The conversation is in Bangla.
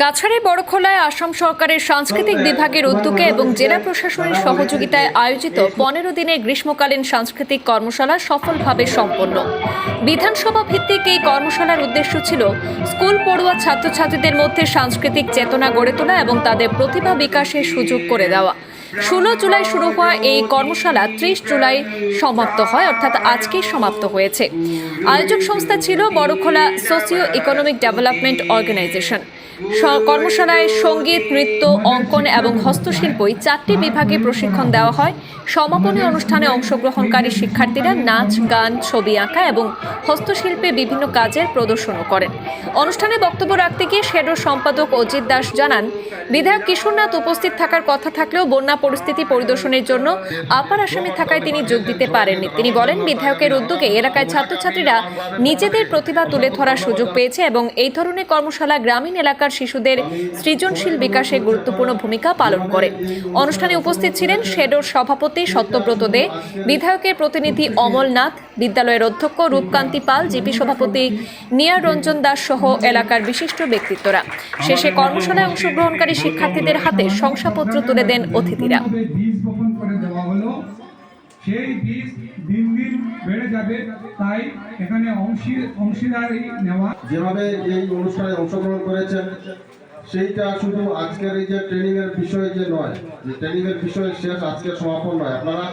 কাছাড়ের বড়খোলায় আসাম সরকারের সাংস্কৃতিক বিভাগের উদ্যোগে এবং জেলা প্রশাসনের সহযোগিতায় আয়োজিত 15 দিনের গ্রীষ্মকালীন সাংস্কৃতিক কর্মশালা সফলভাবে সম্পন্ন। বিধানসভা ভিত্তিক এই কর্মশালার উদ্দেশ্য ছিল স্কুল পড়ুয়া ছাত্রছাত্রীদের মধ্যে সাংস্কৃতিক চেতনা গড়ে তোলা এবং তাদের প্রতিভা বিকাশের সুযোগ করে দেওয়া। 16 জুলাই শুরু হওয়া এই কর্মশালা 30 জুলাই সমাপ্ত হয়, অর্থাৎ আজকেই সমাপ্ত হয়েছে। আয়োজক সংস্থা ছিল Barkhola socio economic development organisation. কর্মশালায় সঙ্গীত, নৃত্য, অঙ্কন এবং হস্তশিল্পই 4টি বিভাগে প্রশিক্ষণ দেওয়া হয়। সমাপনী অনুষ্ঠানে অংশগ্রহণকারী শিক্ষার্থীরা নাচ, গান, ছবি আঁকা এবং হস্তশিল্পে বিভিন্ন কাজের প্রদর্শনও করেন। অনুষ্ঠানে বক্তব্য রাখতে গিয়ে শেডোর সম্পাদক অজিত দাস জানান, বিধায়ক কিশোরনাথ উপস্থিত থাকার কথা থাকলেও বন্যা পরিস্থিতি পরিদর্শনের জন্য আপার আসামে থাকায় তিনি যোগ দিতে পারেননি। তিনি বলেন, বিধায়কের উদ্যোগে এলাকায় ছাত্রছাত্রীরা নিজেদের প্রতিভা তুলে ধরার সুযোগ পেয়েছে এবং এই ধরনের কর্মশালা গ্রামীণ এলাকার শিশুদের সৃজনশীল বিকাশে গুরুত্বপূর্ণ ভূমিকা পালন করে। অনুষ্ঠানে উপস্থিত ছিলেন শেডোর সভাপতি সত্যব্রত দে, বিধায়কের প্রতিনিধি অমল নাথ, বিদ্যালয়ের অধ্যক্ষ রূপকান্তি পাল, জিপি সভাপতি নিয়ার রঞ্জন দাস সহ এলাকার বিশিষ্ট ব্যক্তিত্বরা। শেষে কর্মশালায় অংশগ্রহণকারী শিক্ষার্থীদের হাতে শংসাপত্র তুলে দেন অতিথিরা। সেই বীজ দিন দিন বেড়ে যাবে, তাই এখানে অংশীদারি নেওয়া। যেভাবে এই অনুষ্ঠানে অংশগ্রহণ করেছেন সেইটা শুধু আজকের এই যে ট্রেনিং এর বিষয় যে নয়, যে ট্রেনিং এর বিষয় শেষ আজকের সমাপন নয়। আপনারা